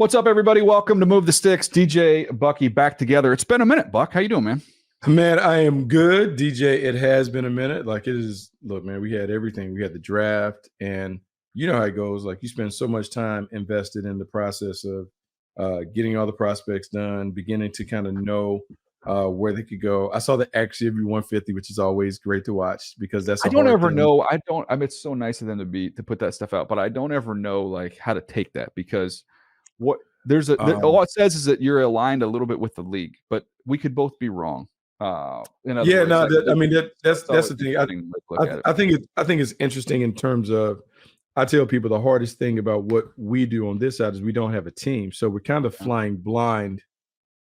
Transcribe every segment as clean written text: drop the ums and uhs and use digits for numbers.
What's up, everybody? Welcome to Move the Sticks. DJ, Bucky, back together. It's been a minute, Buck. How you doing, man? Man, I am good, DJ. It has been a minute. Like it is. Look, man, we had everything. We had the draft, and you know how it goes. Like you spend so much time invested in the process of getting all the prospects done, beginning to kind of know where they could go. I saw the accuracy of 150, which is always great to watch because that's. I don't ever know. I mean, it's so nice of them to put that stuff out, but I don't ever know like how to take that because what all it says is that you're aligned a little bit with the league, but we could both be wrong. That's the thing. I think it's interesting in terms of. I tell people the hardest thing about what we do on this side is we don't have a team, so we're kind of flying blind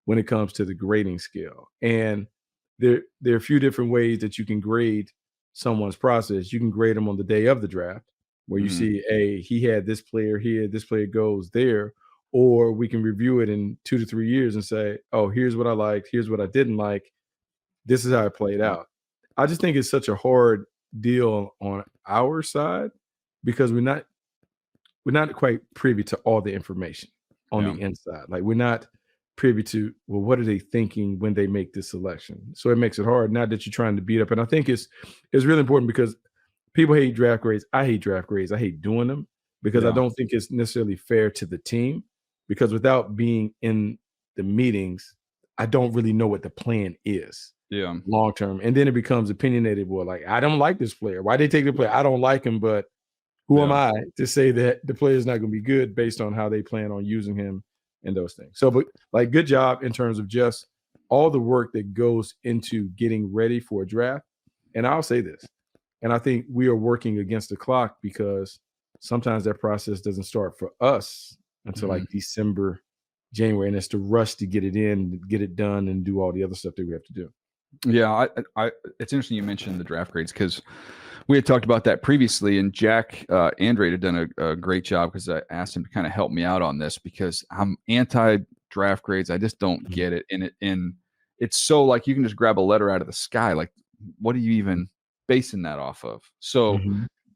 when it comes to the grading scale. And there are a few different ways that you can grade someone's process. You can grade them on the day of the draft, where you see, hey, he had this player here, this player goes there. Or we can review it in 2 to 3 years and say, oh, here's what I liked, here's what I didn't like. This is how it played out. I just think it's such a hard deal on our side because we're not quite privy to all the information on the inside. Like we're not privy to, well, what are they thinking when they make this selection? So it makes it hard. Not that you're trying to beat up. And I think it's really important because people hate draft grades. I hate draft grades. I hate doing them because I don't think it's necessarily fair to the team. Because without being in the meetings, I don't really know what the plan is long term. And then it becomes opinionated. Well, like, I don't like this player. Why they take the player? I don't like him, but who am I to say that the player is not going to be good based on how they plan on using him and those things? So, but like, good job in terms of just all the work that goes into getting ready for a draft. And I'll say this, and I think we are working against the clock because sometimes that process doesn't start for us until like December, January, and it's the rush to get it in, get it done, and do all the other stuff that we have to do. Yeah, it's interesting you mentioned the draft grades because we had talked about that previously, and Jack Andrade had done a great job because I asked him to kind of help me out on this because I'm anti-draft grades. I just don't get it, and it's so like you can just grab a letter out of the sky. Like, what are you even basing that off of? So.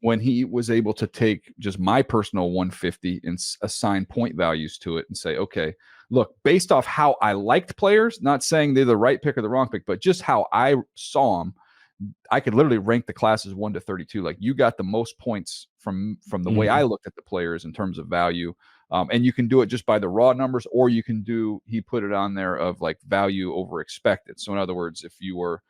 When he was able to take just my personal 150 and assign point values to it and say, okay, look, based off how I liked players, not saying they're the right pick or the wrong pick, but just how I saw them, I could literally rank the classes 1 to 32. Like you got the most points from the way I looked at the players in terms of value. And you can do it just by the raw numbers, or you can he put it on there of like value over expected. So in other words, if you were,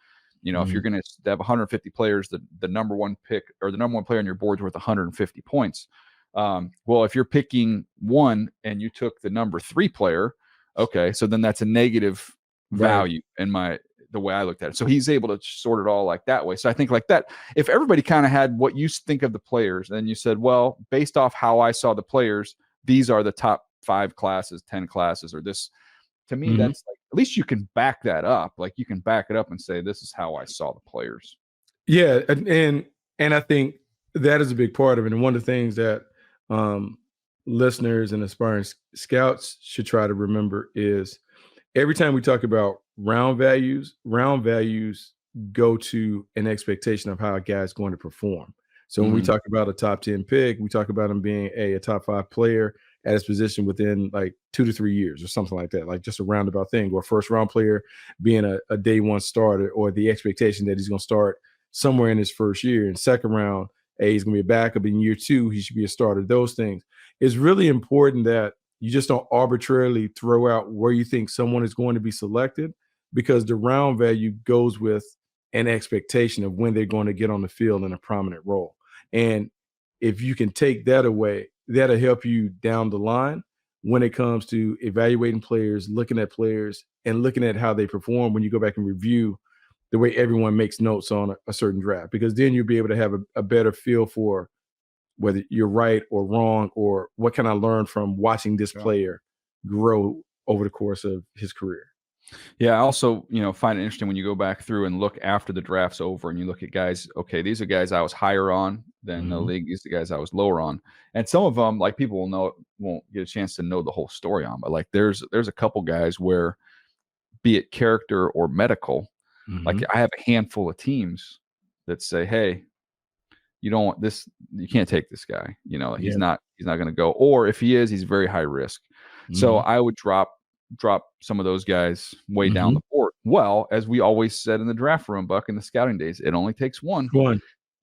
if you're going to have 150 players, the number one pick or the number one player on your board is worth 150 points. Well, if you're picking one and you took the number 3 player, okay, so then that's a negative value in the way I looked at it. So he's able to sort it all like that way. So I think like that, if everybody kind of had what you think of the players, and you said, well, based off how I saw the players, these are the top 5 classes, 10 classes, or this. To me, that's like, at least you can back that up. Like you can back it up and say, this is how I saw the players. Yeah. And I think that is a big part of it. And one of the things that listeners and aspiring scouts should try to remember is every time we talk about round values go to an expectation of how a guy's going to perform. So when we talk about a top 10 pick, we talk about him being a top 5 player at his position within like 2 to 3 years or something like that, like just a roundabout thing, or a first round player being a day one starter, or the expectation that he's going to start somewhere in his first year. And second round, he's going to be a backup in year 2. He should be a starter. Those things. It's really important that you just don't arbitrarily throw out where you think someone is going to be selected, because the round value goes with an expectation of when they're going to get on the field in a prominent role. And if you can take that away, that'll help you down the line when it comes to evaluating players, looking at players, and looking at how they perform when you go back and review the way everyone makes notes on a certain draft, because then you'll be able to have a better feel for whether you're right or wrong, or what can I learn from watching this player grow over the course of his career. Yeah, I also, find it interesting when you go back through and look after the draft's over and you look at guys, okay, these are guys I was higher on than the league. These are the guys I was lower on. And some of them, like, people won't get a chance to know the whole story on, but like there's a couple guys where, be it character or medical, like I have a handful of teams that say, hey, you don't want this, you can't take this guy. He's not going to go. Or if he is, he's very high risk. So I would drop some of those guys way down the board. Well, as we always said in the draft room, Buck, in the scouting days, it only takes one.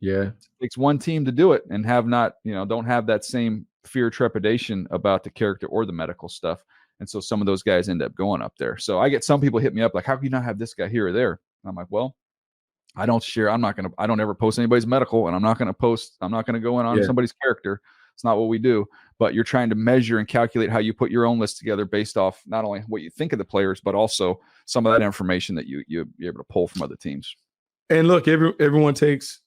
Yeah. It takes one team to do it and don't have that same fear, trepidation about the character or the medical stuff. And so some of those guys end up going up there. So I get some people hit me up like, how can you not have this guy here or there? And I'm like, well, I don't share. I don't ever post anybody's medical, and I'm not going to go in on somebody's character. It's not what we do. But you're trying to measure and calculate how you put your own list together based off not only what you think of the players, but also some of that information that you're able to pull from other teams. And look, everyone takes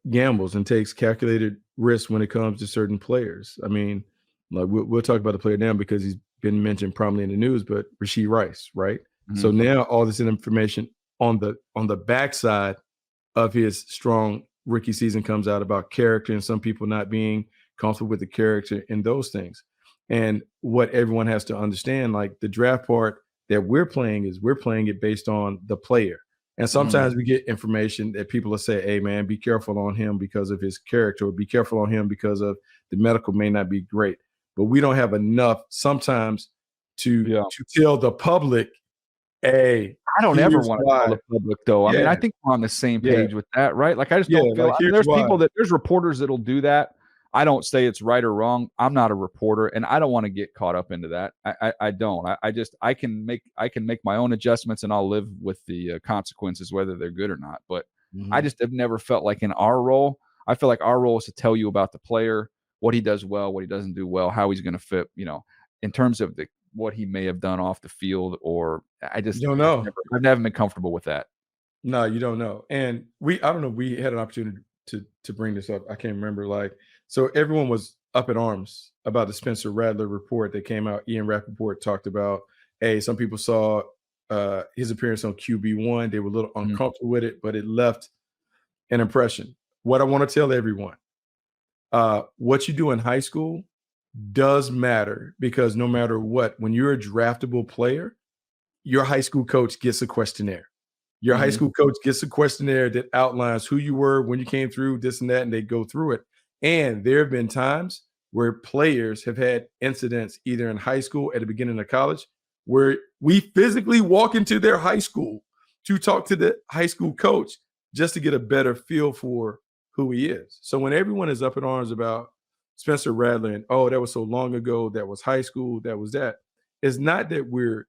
gambles and takes calculated risks when it comes to certain players. I mean, like we'll talk about the player now because he's been mentioned prominently in the news, but Rashee Rice, right? So now all this information on the backside of his strong rookie season comes out about character and some people not being comfortable with the character and those things. And what everyone has to understand, like the draft part that we're playing it based on the player. And sometimes we get information that people will say, hey, man, be careful on him because of his character, or be careful on him because of the medical may not be great. But we don't have enough sometimes to tell the public, hey, I don't ever want to tell the public, though. I mean, I think we're on the same page with that, right? Like, I just don't feel like there's reporters that'll do that. I don't say it's right or wrong. I'm not a reporter, and I don't want to get caught up into that. I don't. I can make my own adjustments, and I'll live with the consequences, whether they're good or not. But I just have never felt like in our role, I feel like our role is to tell you about the player, what he does well, what he doesn't do well, how he's going to fit, in terms of what he may have done off the field, or I don't know. I've never been comfortable with that. No, you don't know. And I don't know. We had an opportunity to bring this up. I can't remember. So everyone was up in arms about the Spencer Rattler report that came out. Ian Rappaport talked about, hey, some people saw his appearance on QB1. They were a little uncomfortable with it, but it left an impression. What I want to tell everyone, what you do in high school does matter, because no matter what, when you're a draftable player, your high school coach gets a questionnaire. Your high school coach gets a questionnaire that outlines who you were when you came through, this and that, and they go through it. And there have been times where players have had incidents either in high school, at the beginning of college, where we physically walk into their high school to talk to the high school coach just to get a better feel for who he is. So when everyone is up in arms about Spencer Rattler and, oh, that was so long ago, that was high school, that was that, it's not that we're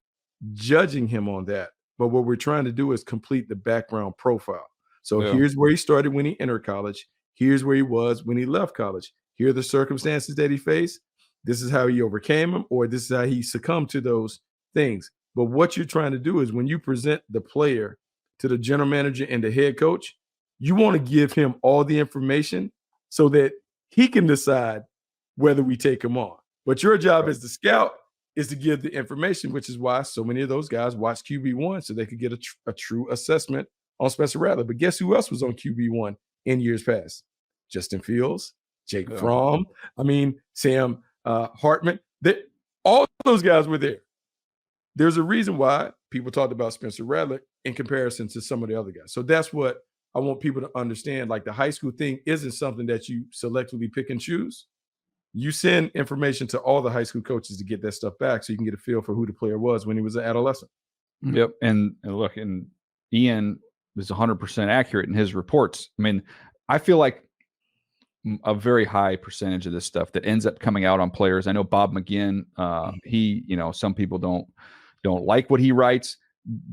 judging him on that, but what we're trying to do is complete the background profile. So here's where he started when he entered college. Here's where he was when he left college. Here are the circumstances that he faced. This is how he overcame them, or this is how he succumbed to those things. But what you're trying to do is when you present the player to the general manager and the head coach, you want to give him all the information so that he can decide whether we take him on. But your job as the scout is to give the information, which is why so many of those guys watch QB1 so they could get a true assessment on Spencer Rattler. But guess who else was on QB1 in years past? Justin Fields, Jake Fromm, Sam Hartman. All those guys were there. There's a reason why people talked about Spencer Rattler in comparison to some of the other guys. So that's what I want people to understand. Like, the high school thing isn't something that you selectively pick and choose. You send information to all the high school coaches to get that stuff back so you can get a feel for who the player was when he was an adolescent. Yep. And look, and Ian was 100% accurate in his reports. I mean, I feel like a very high percentage of this stuff that ends up coming out on players. I know Bob McGinn, he, some people don't like what he writes.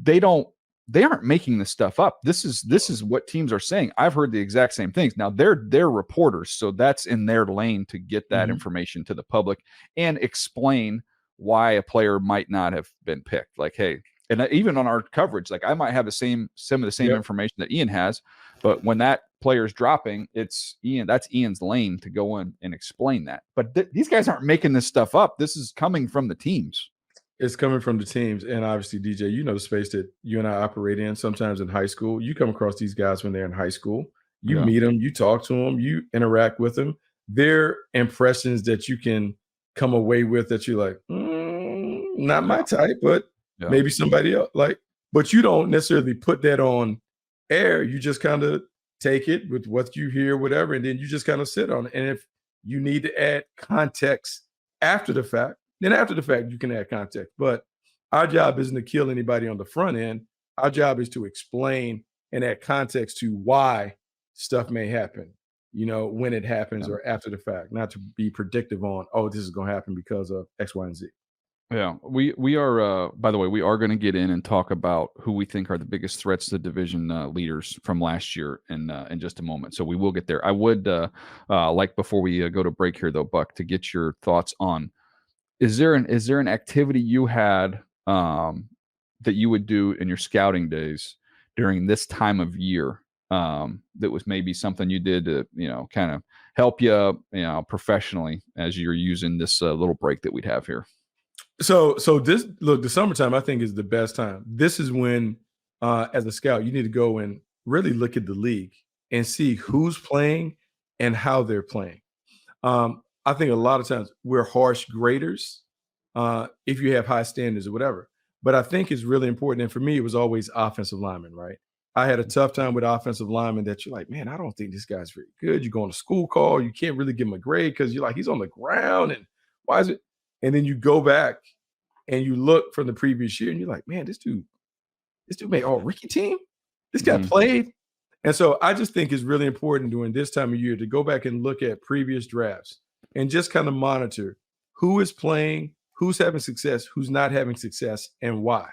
They aren't making this stuff up. This is what teams are saying. I've heard the exact same things. Now they're reporters, so that's in their lane to get that information to the public and explain why a player might not have been picked. Like, hey, and even on our coverage, like I might have some of the same information that Ian has, but when that player's dropping, it's Ian. That's Ian's lane to go in and explain that. But these guys aren't making this stuff up. This is coming from the teams. It's coming from the teams. And obviously, DJ, the space that you and I operate in. Sometimes in high school, you come across these guys when they're in high school. You meet them, you talk to them, you interact with them. They're impressions that you can come away with that you're like, not my type, but maybe somebody else. But you don't necessarily put that on air. You just kind of take it with what you hear, whatever, and then you just kind of sit on it. And if you need to add context after the fact, Then after the fact, you can add context. But our job isn't to kill anybody on the front end. Our job is to explain and add context to why stuff may happen, when it happens or after the fact, not to be predictive on, oh, this is going to happen because of X, Y, and Z. Yeah, we are. By the way, we are going to get in and talk about who we think are the biggest threats to the division leaders from last year in just a moment. So we will get there. I would like before we go to break here, though, Buck, to get your thoughts on is there an activity you had that you would do in your scouting days during this time of year that was maybe something you did to kind of help you professionally as you're using this little break that we'd have here. So the summertime I think is the best time. This is when, as a scout, you need to go and really look at the league and see who's playing and how they're playing. I think a lot of times we're harsh graders if you have high standards or whatever. But I think it's really important. And for me, it was always offensive linemen, right? I had a tough time with offensive linemen that you're like, man, I don't think this guy's very good. You go on a school call, you can't really give him a grade because you're like, he's on the ground and why is it? And then you go back and you look from the previous year and you're like, man, this dude made all-rookie team. This guy played. And so I just think it's really important during this time of year to go back and look at previous drafts and just kind of monitor who is playing, who's having success, who's not having success, and why.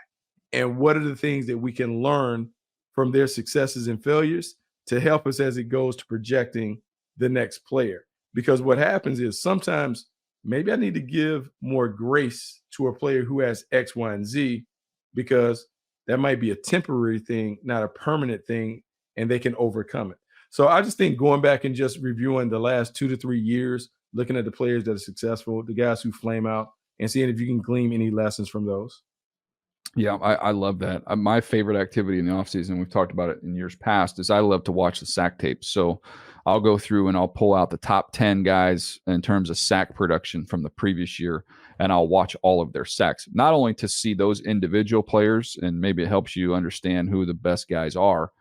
And what are the things that we can learn from their successes and failures to help us as it goes to projecting the next player. Because what happens is sometimes maybe I need to give more grace to a player who has X, Y, and Z because that might be a temporary thing, not a permanent thing, and they can overcome it. So I just think going back and just reviewing the last 2 to 3 years, looking at the players that are successful, the guys who flame out, and seeing if you can glean any lessons from those. Yeah, I love that. My favorite activity in the offseason, we've talked about it in years past, is I love to watch the sack tapes. So I'll go through and I'll pull out the top 10 guys in terms of sack production from the previous year, and I'll watch all of their sacks, not only to see those individual players, and maybe it helps you understand who the best guys are.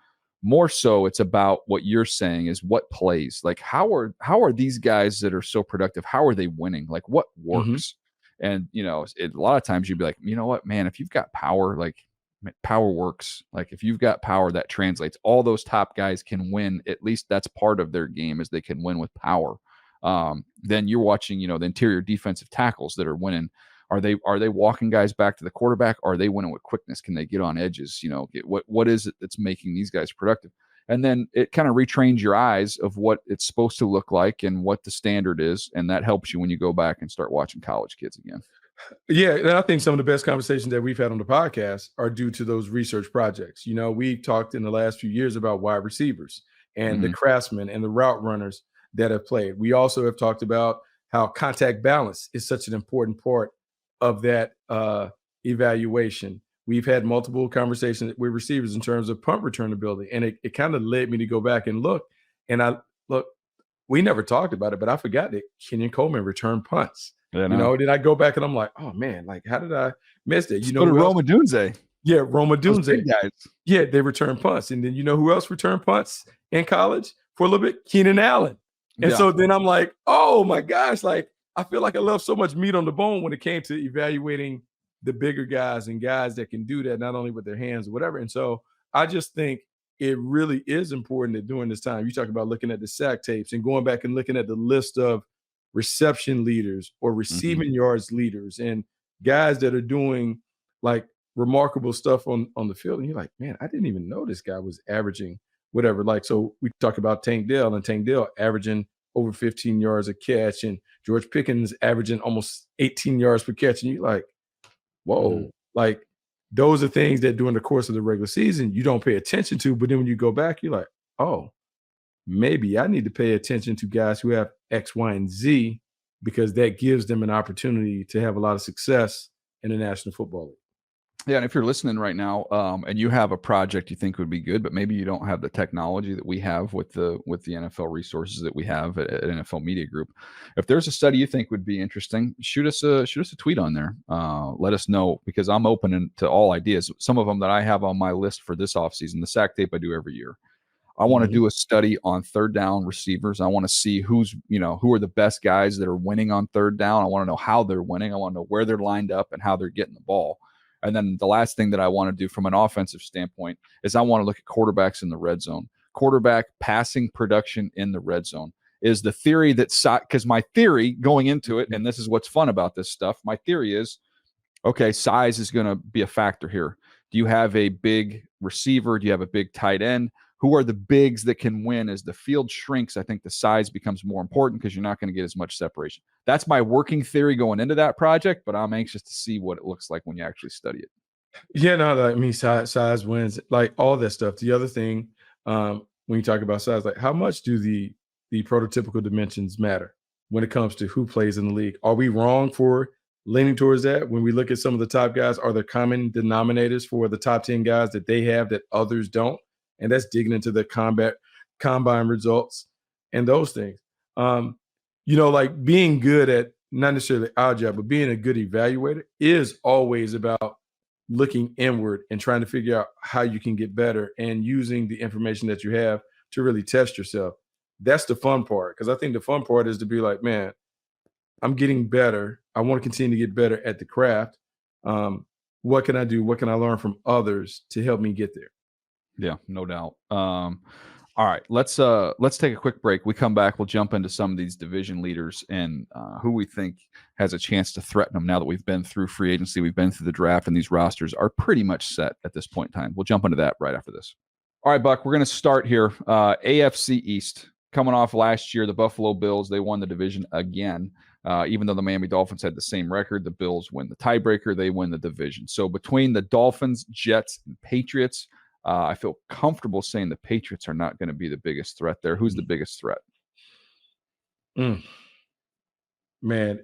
More so, it's about what you're saying is what plays. Like, how are these guys that are so productive, how are they winning? Like, what works? Mm-hmm. And, a lot of times you'd be like, you know what, man, if you've got power, like power works. Like if you've got power, that translates. All those top guys can win. At least that's part of their game is they can win with power. Then you're watching, the interior defensive tackles that are winning. Are they walking guys back to the quarterback? Are they winning with quickness? Can they get on edges? What is it that's making these guys productive? And then it kind of retrains your eyes of what it's supposed to look like and what the standard is. And that helps you when you go back and start watching college kids again. Yeah. And I think some of the best conversations that we've had on the podcast are due to those research projects. We talked in the last few years about wide receivers and the craftsmen and the route runners that have played. We also have talked about how contact balance is such an important part of that evaluation. We've had multiple conversations with receivers in terms of punt return ability. And it kind of led me to go back and look. And we never talked about it, but I forgot that Kenyon Coleman returned punts. Yeah, then I go back and I'm like, oh man, like how did I miss that? Roma Dunze. Yeah, Roma Dunze. Guys. Yeah, they return punts. And then you know who else returned punts in college for a little bit? Keenan Allen. And so then I'm like, oh my gosh, like I feel like I left so much meat on the bone when it came to evaluating the bigger guys and guys that can do that, not only with their hands or whatever. And so I just think it really is important that during this time, you talk about looking at the sack tapes and going back and looking at the list of reception leaders or receiving yards leaders and guys that are doing like remarkable stuff on the field. And you're like, man, I didn't even know this guy was averaging whatever. Like, so we talk about Tank Dell and Tank Dell averaging over 15 yards a catch and George Pickens averaging almost 18 yards per catch. And you're like, whoa, like those are things that during the course of the regular season, you don't pay attention to. But then when you go back, you're like, oh, maybe I need to pay attention to guys who have X, Y, and Z because that gives them an opportunity to have a lot of success in the National Football League. Yeah, and if you're listening right now and you have a project you think would be good, but maybe you don't have the technology that we have with the NFL resources that we have at NFL Media Group, if there's a study you think would be interesting, shoot us a tweet on there. Let us know because I'm open to all ideas. Some of them that I have on my list for this offseason, the sack tape I do every year. I want to do a study on third down receivers. I want to see who are the best guys that are winning on third down. I want to know how they're winning. I want to know where they're lined up and how they're getting the ball. And then the last thing that I want to do from an offensive standpoint is I want to look at quarterbacks in the red zone. Quarterback passing production in the red zone is the theory because my theory going into it, and this is what's fun about this stuff, my theory is, okay, size is going to be a factor here. Do you have a big receiver? Do you have a big tight end? Who are the bigs that can win? As the field shrinks, I think the size becomes more important because you're not going to get as much separation. That's my working theory going into that project, but I'm anxious to see what it looks like when you actually study it. Yeah, no, I mean, size wins, like all that stuff. The other thing, when you talk about size, like how much do the prototypical dimensions matter when it comes to who plays in the league? Are we wrong for leaning towards that? When we look at some of the top guys, are there common denominators for the top 10 guys that they have that others don't? And that's digging into the combine results and those things. Like being good at not necessarily our job, but being a good evaluator is always about looking inward and trying to figure out how you can get better and using the information that you have to really test yourself. That's the fun part, because I think the fun part is to be like, man, I'm getting better. I want to continue to get better at the craft. What can I do? What can I learn from others to help me get there? Yeah, no doubt. All right, let's take a quick break. We come back, we'll jump into some of these division leaders and who we think has a chance to threaten them now that we've been through free agency, we've been through the draft, and these rosters are pretty much set at this point in time. We'll jump into that right after this. All right, Buck, we're going to start here. AFC East, coming off last year, the Buffalo Bills, they won the division again. Even though the Miami Dolphins had the same record, the Bills win the tiebreaker, they win the division. So between the Dolphins, Jets, and Patriots, I feel comfortable saying the Patriots are not going to be the biggest threat there. Who's the biggest threat? Man,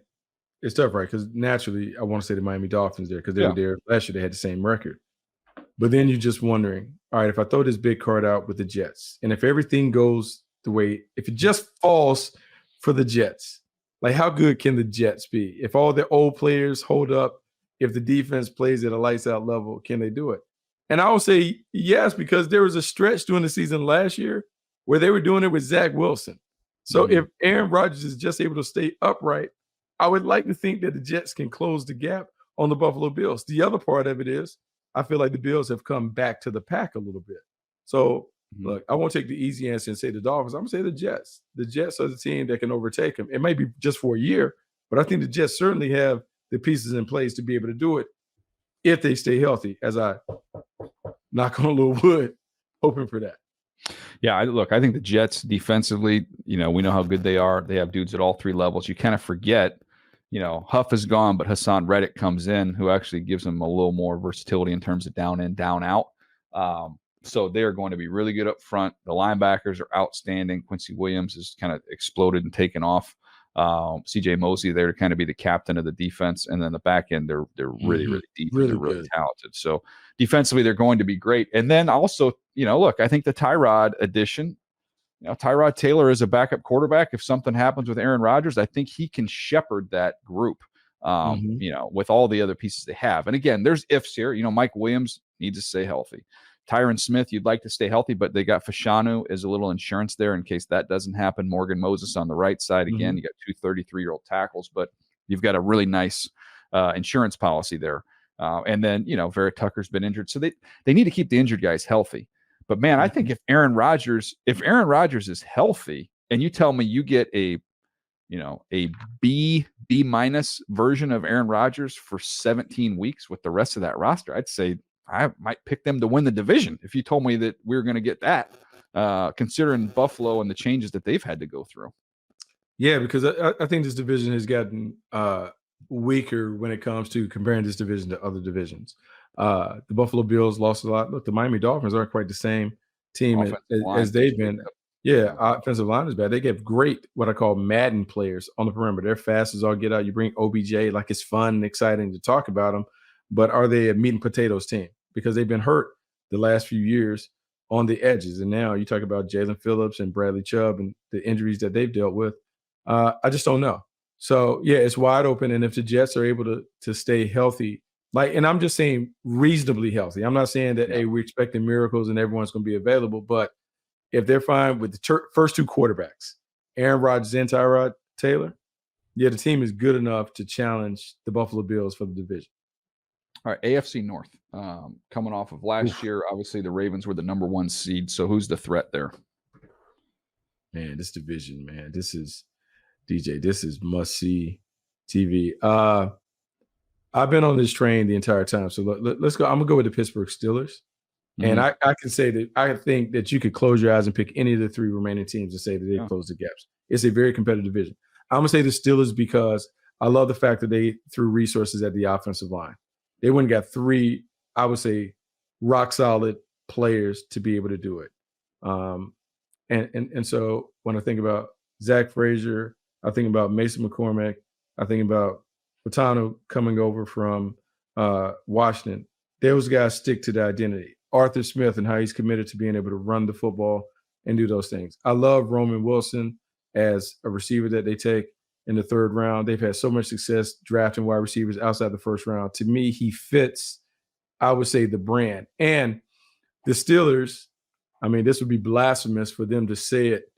it's tough, right? Because naturally, I want to say the Miami Dolphins there because they were there last year. They had the same record. But then you're just wondering, all right, if I throw this big card out with the Jets, and if everything goes the way, if it just falls for the Jets, like how good can the Jets be? If all the old players hold up, if the defense plays at a lights out level, can they do it? And I will say yes, because there was a stretch during the season last year where they were doing it with Zach Wilson. So if Aaron Rodgers is just able to stay upright, I would like to think that the Jets can close the gap on the Buffalo Bills. The other part of it is I feel like the Bills have come back to the pack a little bit. So, look, I won't take the easy answer and say the Dolphins. I'm going to say the Jets. The Jets are the team that can overtake them. It may be just for a year, but I think the Jets certainly have the pieces in place to be able to do it if they stay healthy, as I knock on a little wood, hoping for that. Yeah, I think the Jets defensively, we know how good they are. They have dudes at all three levels. You kind of forget, Huff is gone, but Hassan Reddick comes in, who actually gives them a little more versatility in terms of down in, down out. So they're going to be really good up front. The linebackers are outstanding. Quincy Williams has kind of exploded and taken off. CJ Mosley there to kind of be the captain of the defense, and then the back end they're really, really deep, really, and they're really talented. So defensively they're going to be great. And then also, look, I think the Tyrod addition, Tyrod Taylor is a backup quarterback. If something happens with Aaron Rodgers, I think he can shepherd that group. With all the other pieces they have. And again, there's ifs here. Mike Williams needs to stay healthy. Tyron Smith, you'd like to stay healthy, but they got Fashanu as a little insurance there in case that doesn't happen. Morgan Moses on the right side. Again, you got two 33-year-old tackles, but you've got a really nice insurance policy there. And then, Vera Tucker's been injured. So they need to keep the injured guys healthy. But, man, I think if Aaron Rodgers is healthy and you tell me you get a B minus version of Aaron Rodgers for 17 weeks with the rest of that roster, I'd say I might pick them to win the division if you told me that we were going to get that, considering Buffalo and the changes that they've had to go through. Yeah, because I think this division has gotten weaker when it comes to comparing this division to other divisions. The Buffalo Bills lost a lot. Look, the Miami Dolphins aren't quite the same team as they've been. Yeah, offensive line is bad. They get great, what I call Madden players on the perimeter. They're fast as all get out. You bring OBJ, like it's fun and exciting to talk about them, but are they a meat and potatoes team? Because they've been hurt the last few years on the edges. And now you talk about Jalen Phillips and Bradley Chubb and the injuries that they've dealt with. I just don't know. So, yeah, it's wide open. And if the Jets are able to stay healthy, and I'm just saying reasonably healthy. I'm not saying that, hey, we're expecting miracles and everyone's going to be available, but if they're fine with the first two quarterbacks, Aaron Rodgers and Tyrod Taylor, yeah, the team is good enough to challenge the Buffalo Bills for the division. All right, AFC North. Coming off of last year, obviously the Ravens were the number 1 seed. So who's the threat there? Man, this division, man, this is DJ. This is must-see TV. I've been on this train the entire time. So let's go. I'm gonna go with the Pittsburgh Steelers, and I can say that I think that you could close your eyes and pick any of the 3 remaining teams and say that they closed the gaps. It's a very competitive division. I'm gonna say the Steelers because I love the fact that they threw resources at the offensive line. They went and got 3, I would say, rock solid players to be able to do it. And so when I think about Zach Frazier, I think about Mason McCormick, I think about Patano coming over from Washington. Those guys stick to the identity. Arthur Smith and how he's committed to being able to run the football and do those things. I love Roman Wilson as a receiver that they take in the 3rd round. They've had so much success drafting wide receivers outside the 1st round. To me, he fits, I would say, the brand. And the Steelers, I mean, this would be blasphemous for them to say it,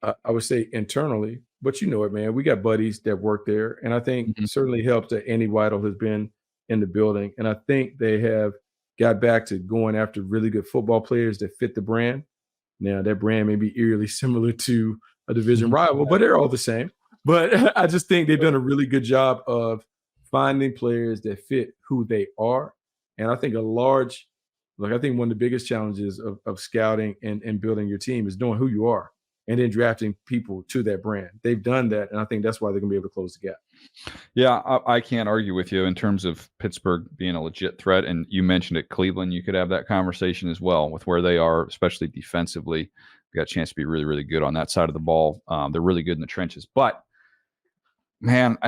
I would say internally, but you know it, man. We got buddies that work there. And I think it certainly helps that Andy Weidel has been in the building. And I think they have got back to going after really good football players that fit the brand. Now, that brand may be eerily similar to a division rival, but they're all the same. But I just think they've done a really good job of finding players that fit who they are. And I think I think one of the biggest challenges of scouting and building your team is knowing who you are and then drafting people to that brand. They've done that, and I think that's why they're going to be able to close the gap. Yeah, I can't argue with you in terms of Pittsburgh being a legit threat. And you mentioned it, Cleveland, you could have that conversation as well with where they are, especially defensively. They got a chance to be really, really good on that side of the ball. They're really good in the trenches. But, man,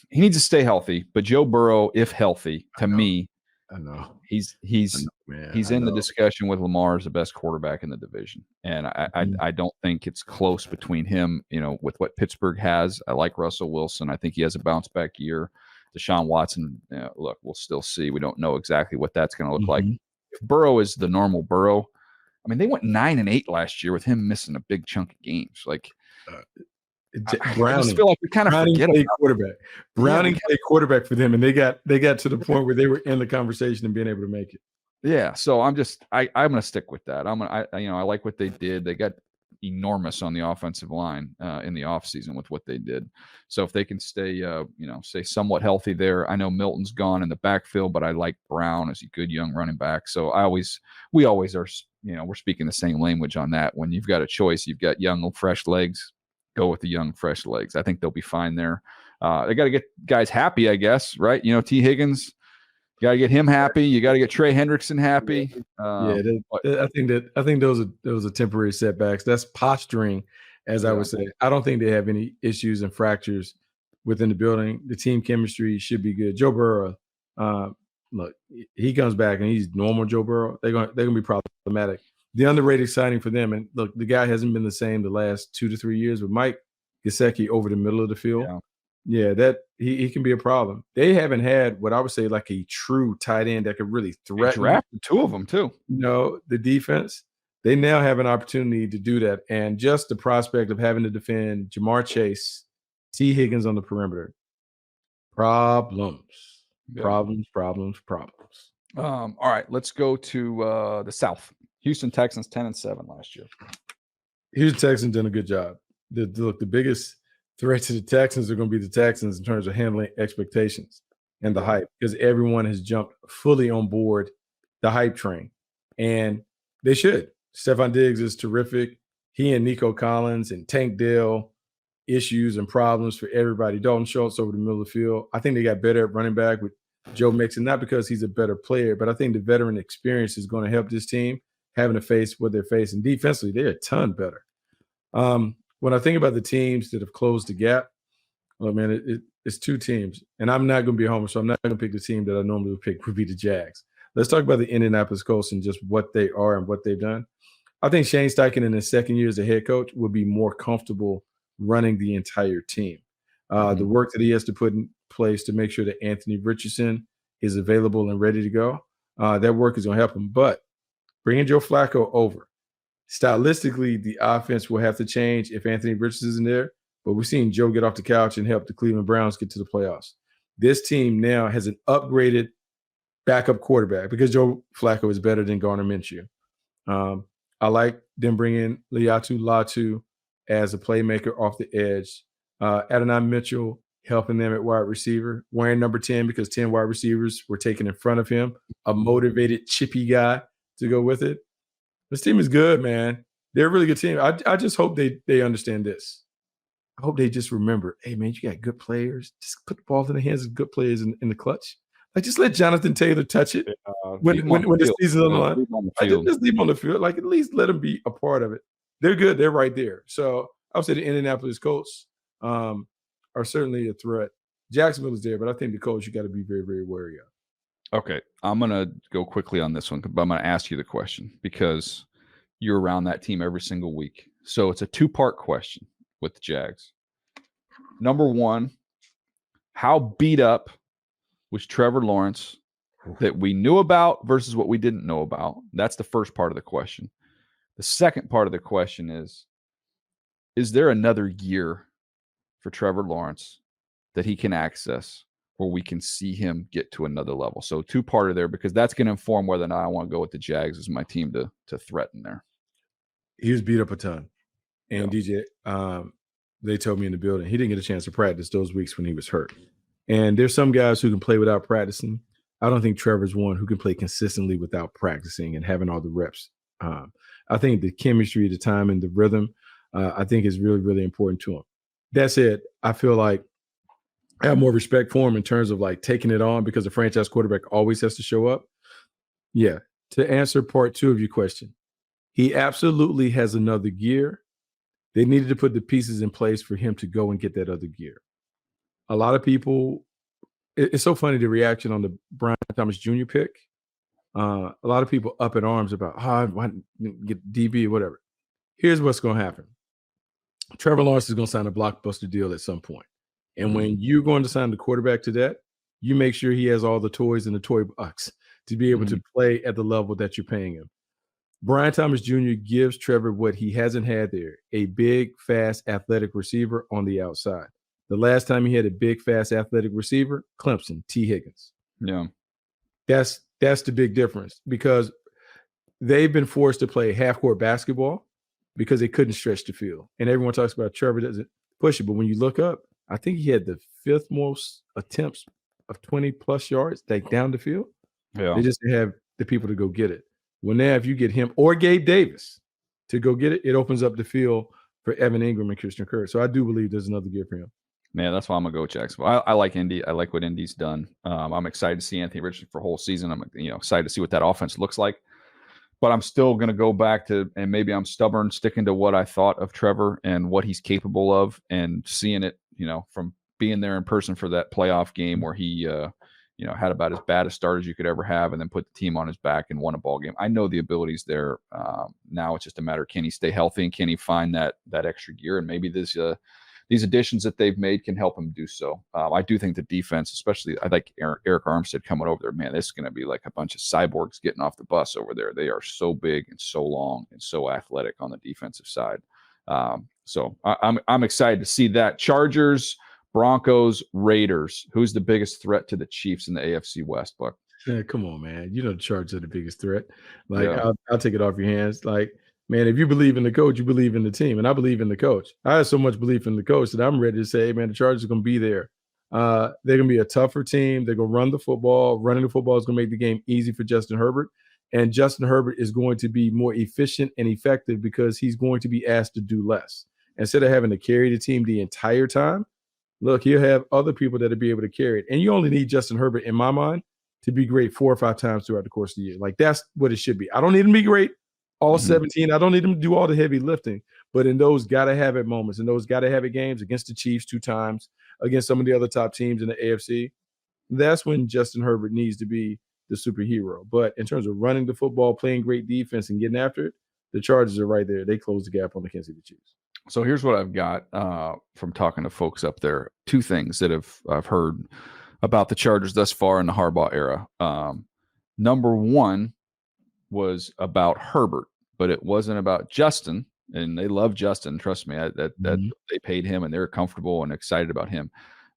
he needs to stay healthy. But Joe Burrow, if healthy, to me, I know. He's in the discussion with Lamar as the best quarterback in the division. And I don't think it's close between him, with what Pittsburgh has. I like Russell Wilson. I think he has a bounce back year. Deshaun Watson, look, we'll still see. We don't know exactly what that's going to look like. If Burrow is the normal Burrow, I mean, they went 9-8 last year with him missing a big chunk of games. Like, Browning, I just feel like we kind of forget played quarterback. Browning played quarterback for them, and they got to the point where they were in the conversation and being able to make it. Yeah, so I'm going to stick with that. I like what they did. They got enormous on the offensive line in the offseason with what they did. So if they can stay somewhat healthy there. I know Milton's gone in the backfield, but I like Brown as a good young running back. So we always are, we're speaking the same language on that. When you've got a choice, you've got young, fresh legs. Go with the young, fresh legs. I think they'll be fine there. They got to get guys happy, I guess, right? T. Higgins, you got to get him happy. You got to get Trey Hendrickson happy. I think those are temporary setbacks. That's posturing, as I would say. I don't think they have any issues and fractures within the building. The team chemistry should be good. Joe Burrow, look, he comes back and he's normal Joe Burrow. They're gonna be problematic. The underrated signing for them, and look, the guy hasn't been the same the last 2 to 3 years, with Mike Gesicki over the middle of the field. Yeah, that he can be a problem. They haven't had what I would say like a true tight end that could really threaten. They drafted 2 of them too. The defense. They now have an opportunity to do that, and just the prospect of having to defend Jamar Chase, T. Higgins on the perimeter. Problems. All right, let's go to the South. Houston Texans 10-7 last year. Houston Texans done a good job. The biggest threat to the Texans are going to be the Texans in terms of handling expectations and the hype, because everyone has jumped fully on board the hype train, and they should. Stephon Diggs is terrific. He and Nico Collins and Tank Dell, issues and problems for everybody. Dalton Schultz over the middle of the field. I think they got better at running back with Joe Mixon, not because he's a better player, but I think the veteran experience is going to help this team having to face what they're facing. Defensively, they're a ton better. When I think about the teams that have closed the gap, it's 2 teams. And I'm not going to be a homer, so I'm not going to pick the team that I normally would pick, would be the Jags. Let's talk about the Indianapolis Colts and just what they are and what they've done. I think Shane Steichen in his second year as a head coach would be more comfortable running the entire team. The work that he has to put in place to make sure that Anthony Richardson is available and ready to go, that work is going to help him. But bringing Joe Flacco over, Stylistically, the offense will have to change if Anthony Richardson isn't there. But we've seen Joe get off the couch and help the Cleveland Browns get to the playoffs. This team now has an upgraded backup quarterback because Joe Flacco is better than Gardner Minshew. I like them bringing Liatu Latu as a playmaker off the edge. Adonai Mitchell helping them at wide receiver, wearing number 10 because 10 wide receivers were taken in front of him, a motivated, chippy guy to go with it. This team is good, man. They're a really good team. I just hope they understand this. I hope they just remember, hey, man, you got good players. Just put the ball in the hands of good players in the clutch. Like, just let Jonathan Taylor touch it when the season's on the line. Just leave him on the field. Like, at least let him be a part of it. They're good. They're right there. So I would say the Indianapolis Colts are certainly a threat. Jacksonville is there, but I think the Colts you got to be very, very wary of. Okay, I'm going to go quickly on this one, but I'm going to ask you the question because you're around that team every single week. So it's a two-part question with the Jags. Number one, how beat up was Trevor Lawrence that we knew about versus what we didn't know about? That's the first part of the question. The second part of the question is there another year for Trevor Lawrence that he can access where we can see him get to another level? So two-parter there because that's going to inform whether or not I want to go with the Jags as my team to threaten there. He was beat up a ton. And DJ, they told me in the building, he didn't get a chance to practice those weeks when he was hurt. And there's some guys who can play without practicing. I don't think Trevor's one who can play consistently without practicing and having all the reps. I think the chemistry, the time, and the rhythm, I think is really, really important to him. That said, I feel like I have more respect for him in terms of like taking it on because the franchise quarterback always has to show up. Yeah. To answer part two of your question, he absolutely has another gear. They needed to put the pieces in place for him to go and get that other gear. A lot of people, it's so funny the reaction on the Brian Thomas Jr. pick. A lot of people up in arms about, I want to get DB or whatever. Here's what's going to happen. Trevor Lawrence is going to sign a blockbuster deal at some point. And when you're going to sign the quarterback to that, you make sure he has all the toys in the toy box to be able to play at the level that you're paying him. Brian Thomas Jr. gives Trevor what he hasn't had there, a big, fast, athletic receiver on the outside. The last time he had a big, fast, athletic receiver, Clemson, T. Higgins. Yeah. That's the big difference because they've been forced to play half-court basketball because they couldn't stretch the field. And everyone talks about Trevor doesn't push it, but when you look up, I think he had the fifth most attempts of 20-plus yards like down the field. Yeah. They just have the people to go get it. Well, now if you get him or Gabe Davis to go get it, it opens up the field for Evan Ingram and Christian Kirk. So I do believe there's another gear for him. Man, that's why I'm gonna go with Jacksonville. I like Indy. I like what Indy's done. I'm excited to see Anthony Richardson for a whole season. I'm excited to see what that offense looks like. But I'm still gonna go back to, and maybe I'm stubborn, sticking to what I thought of Trevor and what he's capable of, and seeing it, from being there in person for that playoff game where he, had about as bad a start as you could ever have, and then put the team on his back and won a ball game. I know the ability's there. Now it's just a matter of can he stay healthy and can he find that extra gear, and maybe these additions that they've made can help him do so. I do think the defense, especially, I like Eric Armstead coming over there. Man, this is going to be like a bunch of cyborgs getting off the bus over there. They are so big and so long and so athletic on the defensive side. So I'm excited to see that. Chargers, Broncos, Raiders. Who's the biggest threat to the Chiefs in the AFC West, Buck? Yeah, come on, man. The Chargers are the biggest threat. I'll take it off your hands. Man, if you believe in the coach, you believe in the team. And I believe in the coach. I have so much belief in the coach that I'm ready to say, hey, man, the Chargers are going to be there. They're going to be a tougher team. They're going to run the football. Running the football is going to make the game easy for Justin Herbert. And Justin Herbert is going to be more efficient and effective because he's going to be asked to do less. Instead of having to carry the team the entire time, look, he'll have other people that will be able to carry it. And you only need Justin Herbert, in my mind, to be great 4 or 5 times throughout the course of the year. That's what it should be. I don't need him to be great all 17. I don't need him to do all the heavy lifting. But in those gotta-have-it moments, in those gotta-have-it games against the Chiefs 2 times, against some of the other top teams in the AFC, that's when Justin Herbert needs to be the superhero. But in terms of running the football, playing great defense, and getting after it, the Chargers are right there. They close the gap on the Kansas City Chiefs. So here's what I've got from talking to folks up there. 2 things that I've heard about the Chargers thus far in the Harbaugh era. Number one was about Herbert, but it wasn't about Justin. And they love Justin. Trust me, that they paid him and they're comfortable and excited about him.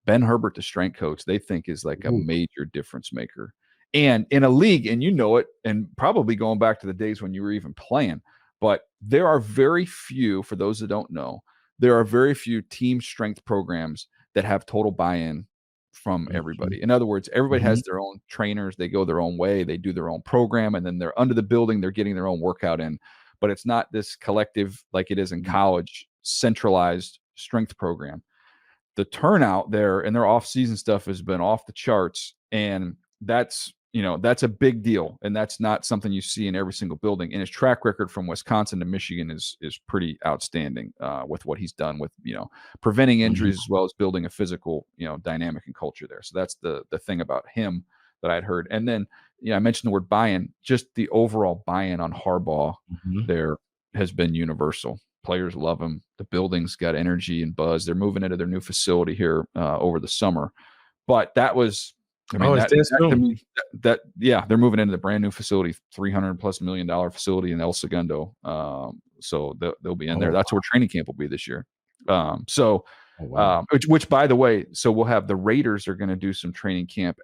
Ben Herbert, the strength coach, they think is like a major difference maker. And in a league, and you know it, and probably going back to the days when you were even playing, but there are very few, for those that don't know, there are very few team strength programs that have total buy-in from everybody. In other words, everybody has their own trainers. They go their own way. They do their own program, and then they're under the building. They're getting their own workout in. But it's not this collective like it is in college, centralized strength program. The turnout there and their off-season stuff has been off the charts, and that's a big deal, and that's not something you see in every single building. And his track record from Wisconsin to Michigan is pretty outstanding with what he's done with preventing injuries as well as building a physical dynamic and culture there. So that's the thing about him that I'd heard. And then I mentioned the word buy-in. Just the overall buy-in on Harbaugh there has been universal. Players love him. The building's got energy and buzz. They're moving into their new facility here over the summer. But that was, they're moving into the brand new facility, $300+ million facility in El Segundo. So they'll be in there. That's where training camp will be this year. Which by the way, so we'll have the Raiders are going to do some training camp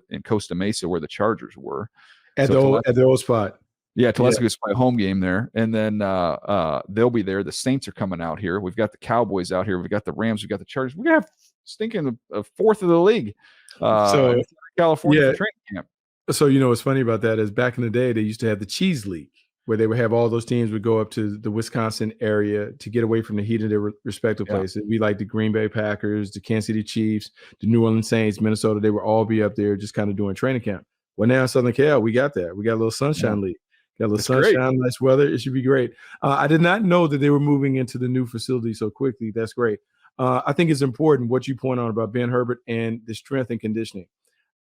in Costa Mesa where the Chargers were at the old spot. Yeah, Telesco's play a home game there, and then they'll be there. The Saints are coming out here. We've got the Cowboys out here. We've got the Rams. We've got the Chargers. We're gonna have stinking a fourth of the league. So California for training camp. So what's funny about that is back in the day they used to have the Cheese League, where they would have all those teams would go up to the Wisconsin area to get away from the heat of their respective places. We like the Green Bay Packers, the Kansas City Chiefs, the New Orleans Saints, Minnesota. They would all be up there just kind of doing training camp. Well, now in Southern Cal, we got that. We got a little Sunshine League. Got a little sunshine, nice weather. It should be great. I did not know that they were moving into the new facility so quickly. That's great. I think it's important what you point on about Ben Herbert and the strength and conditioning.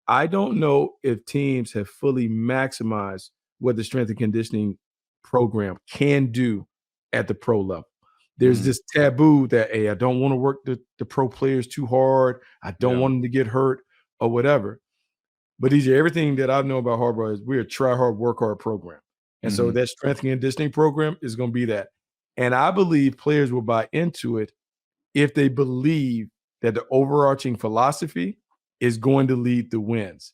I don't know if teams have fully maximized what the strength and conditioning program can do at the pro level. There's this taboo that, hey, I don't want to work the pro players too hard. I don't want them to get hurt or whatever. But everything that I know about Harbaugh is we're a try hard, work hard program. And so that strength and conditioning program is going to be that. And I believe players will buy into it if they believe that the overarching philosophy is going to lead to wins.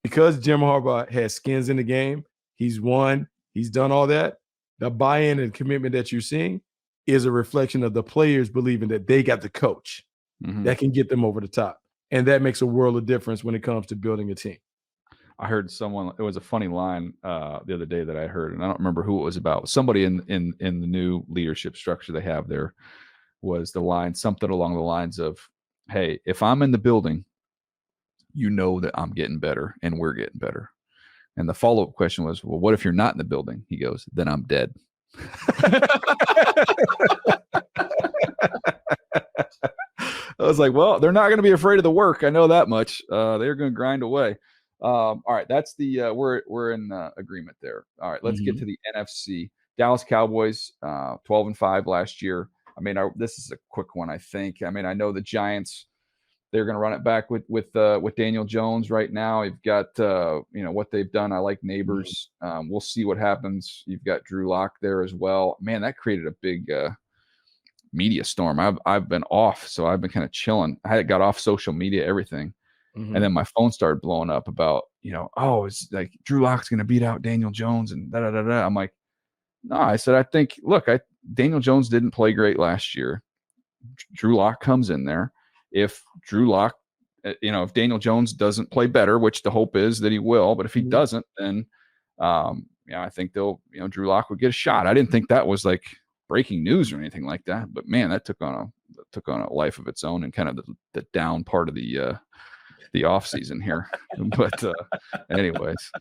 Because Jim Harbaugh has skins in the game, he's won, he's done all that. The buy-in and commitment that you're seeing is a reflection of the players believing that they got the coach that can get them over the top. And that makes a world of difference when it comes to building a team. I heard it was a funny line the other day that I heard, and I don't remember who it was about. Somebody in the new leadership structure they have there was the line, something along the lines of, hey, if I'm in the building, you know that I'm getting better and we're getting better. And the follow-up question was, well, what if you're not in the building? He goes, then I'm dead. I was like, well, they're not going to be afraid of the work. I know that much. They're going to grind away. All right, that's the we're in agreement there. All right, let's get to the NFC. Dallas Cowboys, 12-5 last year. I mean, this is a quick one, I think. I mean, I know the Giants, they're going to run it back with Daniel Jones right now. You've got what they've done. I like Neighbors. We'll see what happens. You've got Drew Lock there as well. Man, that created a big media storm. I've been off, so I've been kind of chilling. I got off social media, everything. And then my phone started blowing up about, it's like Drew Lock's going to beat out Daniel Jones and da-da-da-da. I'm like, no, I said, I think, look, Daniel Jones didn't play great last year. Drew Lock comes in there. If Drew Lock, if Daniel Jones doesn't play better, which the hope is that he will, but if he doesn't, then, I think Drew Lock would get a shot. I didn't think that was like breaking news or anything like that, but man, that took on a life of its own and kind of the down part of the offseason here. But anyways,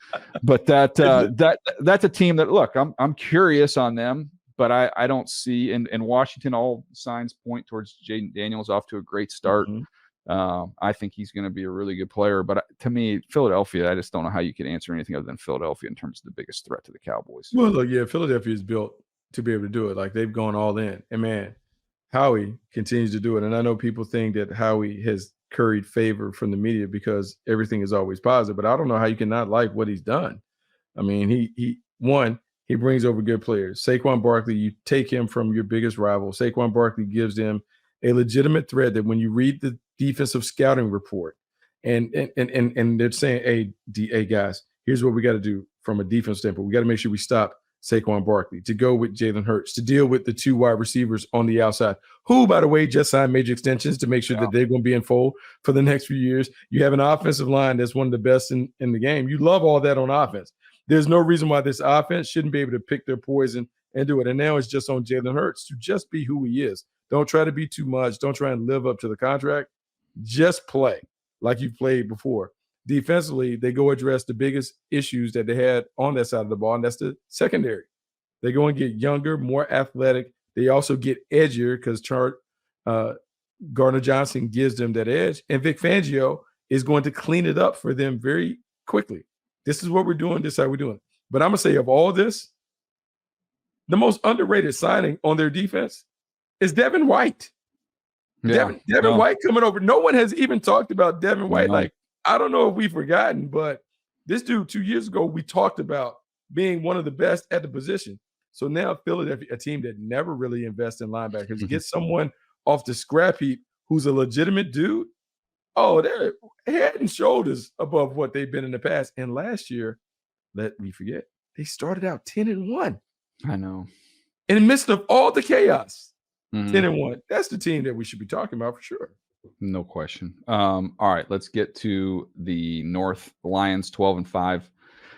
but that's a team that, look, I'm curious on them, but I don't see in Washington, all signs point towards Jaden Daniels off to a great start. I think he's going to be a really good player, but to me, Philadelphia, I just don't know how you can answer anything other than Philadelphia in terms of the biggest threat to the Cowboys. Well, look, yeah, Philadelphia is built to be able to do it. Like, they've gone all in, and man, Howie continues to do it. And I know people think that Howie has curried favor from the media because everything is always positive, but I don't know how you cannot like what he's done. I mean, he He brings over good players. Saquon Barkley, you take him from your biggest rival. Saquon Barkley gives them a legitimate threat that when you read the defensive scouting report, and they're saying, hey, guys, here's what we got to do from a defense standpoint. We got to make sure we stop Saquon Barkley, to go with Jalen Hurts, to deal with the 2 wide receivers on the outside, who, by the way, just signed major extensions to make sure that they're going to be in fold for the next few years. You have an offensive line that's one of the best in the game. You love all that on offense. There's no reason why this offense shouldn't be able to pick their poison and do it. And now it's just on Jalen Hurts to just be who he is. Don't try to be too much. Don't try and live up to the contract. Just play like you've played before. Defensively, they go address the biggest issues that they had on that side of the ball, and that's the secondary. They go and get younger, more athletic. They also get edgier because Gardner Johnson gives them that edge, and Vic Fangio is going to clean it up for them very quickly. This is what we're doing. This is how we're doing it. But I'm going to say of all this, the most underrated signing on their defense is Devin White. Yeah, Devin White coming over. No one has even talked about Devin White. Like, I don't know if we've forgotten, but this dude 2 years ago, we talked about being one of the best at the position. So now Philadelphia, a team that never really invests in linebackers, get someone off the scrap heap who's a legitimate dude. Oh, they're head and shoulders above what they've been in the past. And last year, let me forget, they started out 10-1. I know. In the midst of all the chaos, 10-1. That's the team that we should be talking about for sure. No question. All right, let's get to the North. Lions 12-5.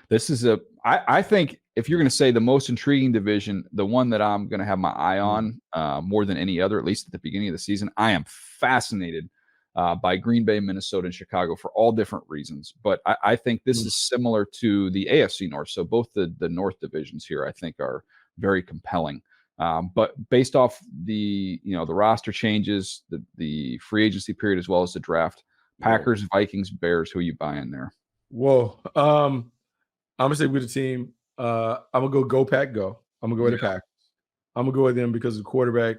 This is I think if you're going to say the most intriguing division, the one that I'm going to have my eye on more than any other, at least at the beginning of the season, I am fascinated by Green Bay, Minnesota, and Chicago for all different reasons. But I think this is similar to the AFC North. So both the North divisions here, I think, are very compelling. But based off the roster changes, the free agency period, as well as the draft, Packers, Vikings, Bears, who are you buying there? Whoa. I'm going to say with the team, I'm going to go Pack, go. I'm going to go with the Packers. I'm going to go with them because of the quarterback,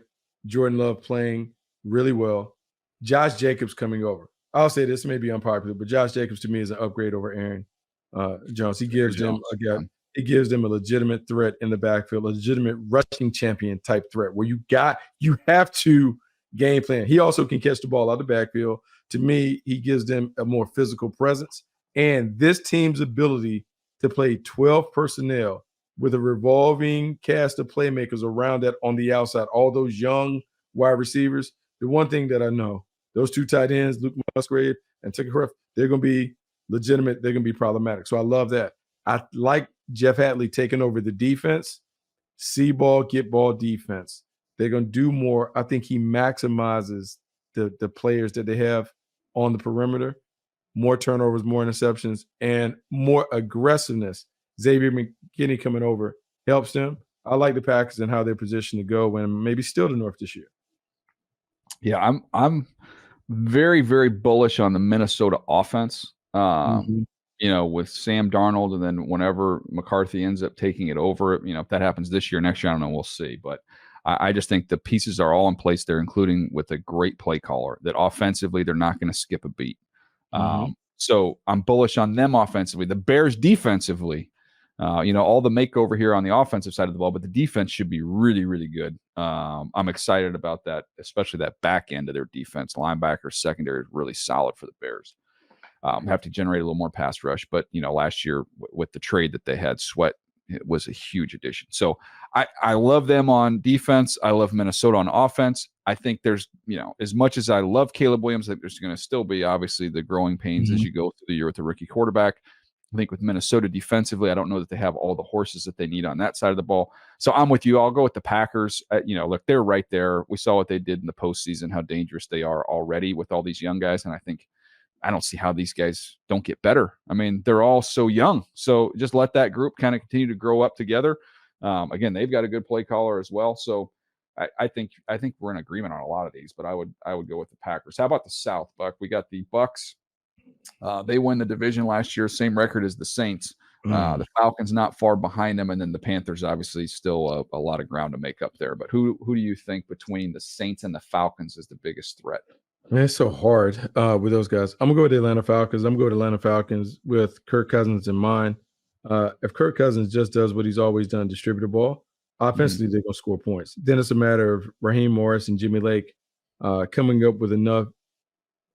Jordan Love, playing really well. Josh Jacobs coming over. I'll say this may be unpopular, but Josh Jacobs to me is an upgrade over Aaron Jones. He gives them a legitimate threat in the backfield, a legitimate rushing champion type threat where you have to game plan. He also can catch the ball out of the backfield. To me, he gives them a more physical presence. And this team's ability to play 12 personnel with a revolving cast of playmakers around that on the outside, all those young wide receivers. The one thing that I know, those 2 tight ends, Luke Musgrave and Tucker Kraft, they're going to be legitimate. They're going to be problematic. So I love that. I like Jeff Hadley taking over the defense. See ball, get ball defense. They're going to do more. I think he maximizes the players that they have on the perimeter. More turnovers, more interceptions, and more aggressiveness. Xavier McKinney coming over helps them. I like the Packers and how they're positioned to go and maybe still the North this year. Yeah, I'm very, very bullish on the Minnesota offense. With Sam Darnold, and then whenever McCarthy ends up taking it over, if that happens this year, next year, I don't know, we'll see. But I just think the pieces are all in place there, including with a great play caller, that offensively they're not going to skip a beat. So I'm bullish on them offensively. The Bears defensively, all the makeover here on the offensive side of the ball, but the defense should be really, really good. I'm excited about that, especially that back end of their defense. Linebackers, secondary is really solid for the Bears. Have to generate a little more pass rush, but last year with the trade that they had, Sweat, it was a huge addition. So I love them on defense. I love Minnesota on offense. I think there's, as much as I love Caleb Williams, I think there's going to still be obviously the growing pains as you go through the year with the rookie quarterback. I think with Minnesota defensively, I don't know that they have all the horses that they need on that side of the ball. So I'm with you. I'll go with the Packers. Look, they're right there. We saw what they did in the postseason, how dangerous they are already with all these young guys. And I don't see how these guys don't get better. I mean, they're all so young. So just let that group kind of continue to grow up together. Again, they've got a good play caller as well. So I think we're in agreement on a lot of these, but I would go with the Packers. How about the South, Buck? We got the Bucks. They won the division last year, same record as the Saints. The Falcons not far behind them, and then the Panthers obviously still a lot of ground to make up there. But who do you think between the Saints and the Falcons is the biggest threat? Man, it's so hard with those guys. I'm gonna go with the Atlanta Falcons. I'm gonna go with Atlanta Falcons with Kirk Cousins in mind. If Kirk Cousins just does what he's always done, distribute the ball, offensively they're going to score points. Then it's a matter of Raheem Morris and Jimmy Lake coming up with enough,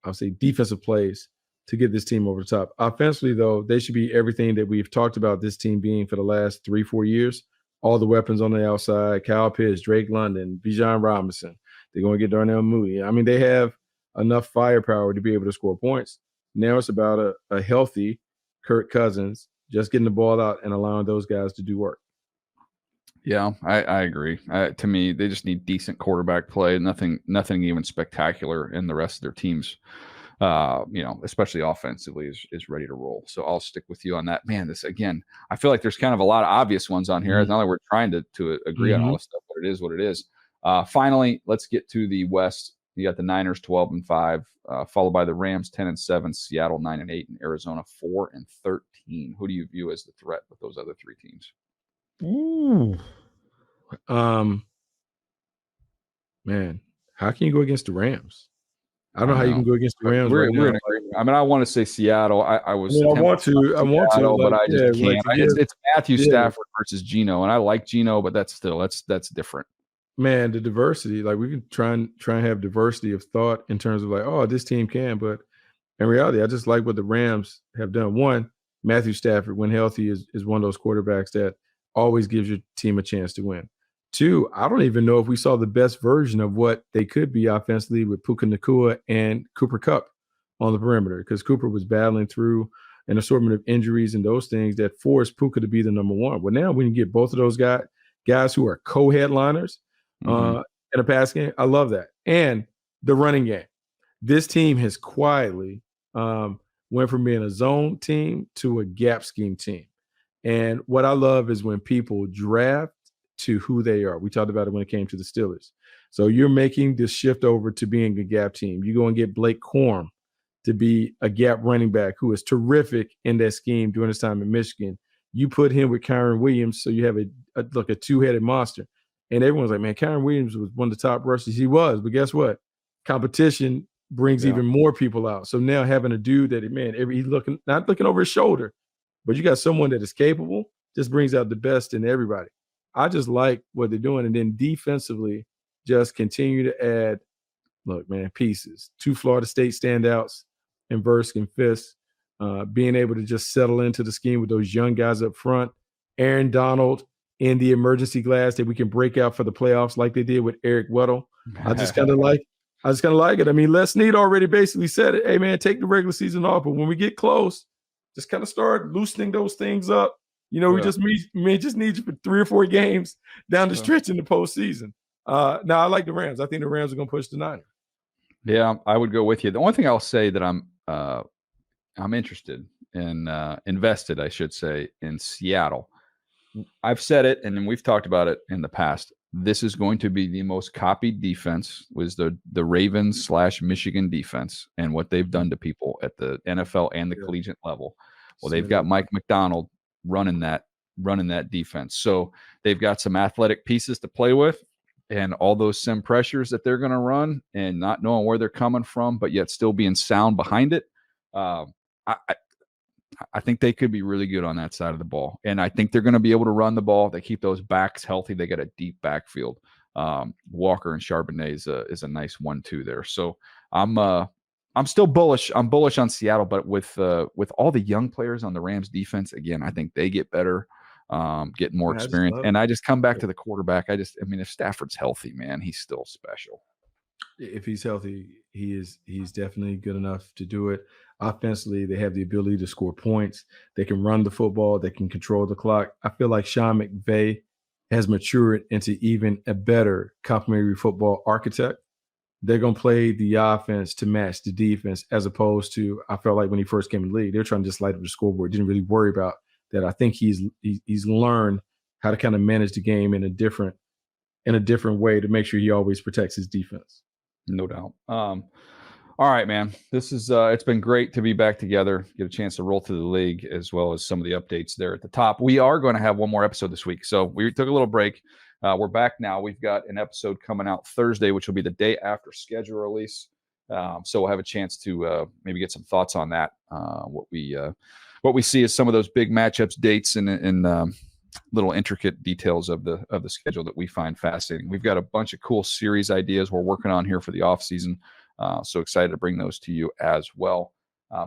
I'll say, defensive plays to get this team over the top. Offensively, though, they should be everything that we've talked about this team being for the last 3-4 years. All the weapons on the outside, Kyle Pitts, Drake London, Bijan Robinson. They're going to get Darnell Mooney. I mean, they have enough firepower to be able to score points. Now it's about a healthy Kirk Cousins just getting the ball out and allowing those guys to do work. Yeah, I agree. To me, they just need decent quarterback play. Nothing even spectacular in the rest of their teams. Especially offensively is ready to roll. So I'll stick with you on that. Man, this again, I feel like there's kind of a lot of obvious ones on here. It's not like we're trying to agree on all this stuff, but it is what it is. Finally, let's get to the West. You got the Niners 12-5, followed by the Rams 10-7, Seattle 9-8, and Arizona 4-13. Who do you view as the threat with those other three teams? Ooh. Man, how can you go against the Rams? I don't know how you can go against the Rams right now. I mean, I want to say Seattle. I want to, but I just can't. It's Matthew Stafford versus Geno, and I like Geno, but that's different. Man, the diversity, like we can try and have diversity of thought in terms of like, oh, this team can, but in reality, I just like what the Rams have done. One, Matthew Stafford, when healthy, is one of those quarterbacks that always gives your team a chance to win. Two, I don't even know if we saw the best version of what they could be offensively with Puka Nacua and Cooper Kupp on the perimeter, because Cooper was battling through an assortment of injuries and those things that forced Puka to be the number one. Well, now when you get both of those guys who are co-headliners in a pass game, I love that. And the running game. This team has quietly went from being a zone team to a gap scheme team. And what I love is when people draft to who they are. We talked about it when it came to the Steelers. So you're making this shift over to being a gap team. You go and get Blake Corum to be a gap running back who is terrific in that scheme during his time in Michigan. You put him with Kyron Williams, so you have a two-headed monster. And everyone's like, man, Kyron Williams was one of the top rushers. He was, but guess what? Competition brings even more people out. So now having a dude that, man, he's not looking over his shoulder, but you got someone that is capable, just brings out the best in everybody. I just like what they're doing. And then defensively, just continue to add, look, man, pieces. 2 Florida State standouts in Versk and Fisk, being able to just settle into the scheme with those young guys up front. Aaron Donald in the emergency glass that we can break out for the playoffs like they did with Eric Weddle. I just kind of like it. I mean, Les Snead already basically said it. Hey, man, take the regular season off. But when we get close, just kind of start loosening those things up. We just need you for 3 or 4 games down the stretch in the postseason. Now, I like the Rams. I think the Rams are going to push the Niners. Yeah, I would go with you. The only thing I'll say that I'm interested in, invested, I should say, in Seattle. I've said it, and then we've talked about it in the past. This is going to be the most copied defense, was the Ravens / Michigan defense, and what they've done to people at the NFL and the collegiate level. Well, they've got Mike McDonald running that defense. So they've got some athletic pieces to play with, and all those sim pressures that they're going to run and not knowing where they're coming from, but yet still being sound behind it. I think they could be really good on that side of the ball. And I think they're going to be able to run the ball. They keep those backs healthy. They got a deep backfield. Walker and Charbonnet is a nice 1-2 there. So I'm still bullish. I'm bullish on Seattle, but with all the young players on the Rams defense, again, I think they get better, get more experience. And I just come back to the quarterback. If Stafford's healthy, man, he's still special. If he's healthy, he's definitely good enough to do it. Offensively, they have the ability to score points. They can run the football. They can control the clock. I feel like Sean McVay has matured into even a better complementary football architect. They're going to play the offense to match the defense, as opposed to, I felt like when he first came in the league, they're trying to just light up the scoreboard. Didn't really worry about that. I think he's learned how to kind of manage the game in a different way to make sure he always protects his defense. No doubt. All right, man. This is it's been great to be back together, get a chance to roll through the league, as well as some of the updates there at the top. We are going to have one more episode this week. So we took a little break. We're back now. We've got an episode coming out Thursday, which will be the day after schedule release. So we'll have a chance to maybe get some thoughts on that, what we what we see is some of those big matchups, dates, and little intricate details of the schedule that we find fascinating. We've got a bunch of cool series ideas we're working on here for the off season. So excited to bring those to you as well.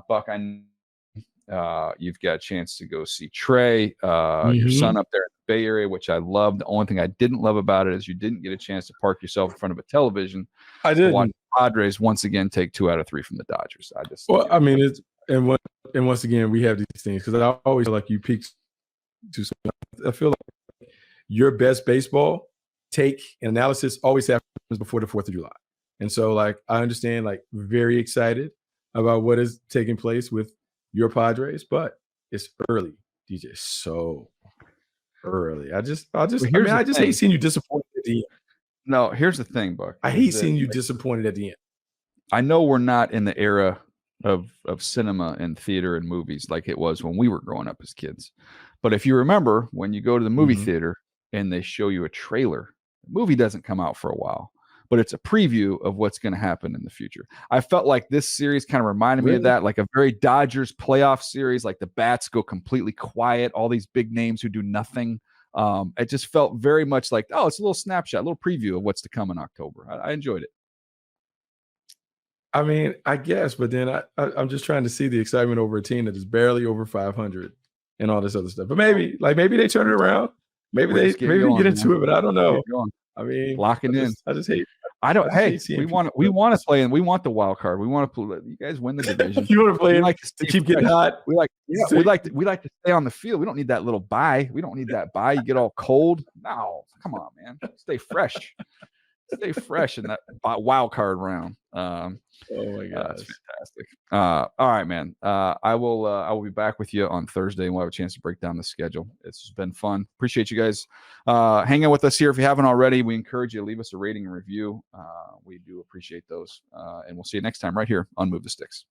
Buck, you've got a chance to go see Trey, your son up there in the Bay Area, which I love. The only thing I didn't love about it is you didn't get a chance to park yourself in front of a television. I did watch the Padres once again take 2 out of 3 from the Dodgers. I mean, it's once again we have these things because I always feel like you peak to something. I feel like your best baseball take and analysis always happens before the 4th of July. And so, like, I understand, like, very excited about what is taking place with your Padres, but it's early, DJ. So early. I just hate seeing you disappointed at the end. No, here's the thing, Buck. I hate seeing you disappointed at the end. I know we're not in the era of cinema and theater and movies like it was when we were growing up as kids. But if you remember, when you go to the movie theater and they show you a trailer, the movie doesn't come out for a while, but it's a preview of what's going to happen in the future. I felt like this series kind of reminded me of that, like a very Dodgers playoff series, like the bats go completely quiet, all these big names who do nothing. It just felt very much like, oh, it's a little snapshot, a little preview of what's to come in October. I enjoyed it. I mean, I guess, but then I'm just trying to see the excitement over a team that is barely over 500 and all this other stuff. But maybe they turn it around. Maybe they get into it, but I don't know. I mean, locking in. I just hate. We want to play in. We want the wild card. We want to. You guys win the division. You want to play to keep getting hot. We like to stay on the field. We don't need that little bye. We don't need that bye. You get all cold. No, come on, man. Stay fresh. Stay fresh in that wild card round. Oh my God, that's fantastic. All right, man. I will be back with you on Thursday, and we'll have a chance to break down the schedule. It's been fun. Appreciate you guys hanging with us here. If you haven't already, we encourage you to leave us a rating and review. We do appreciate those, and we'll see you next time right here on Move the Sticks.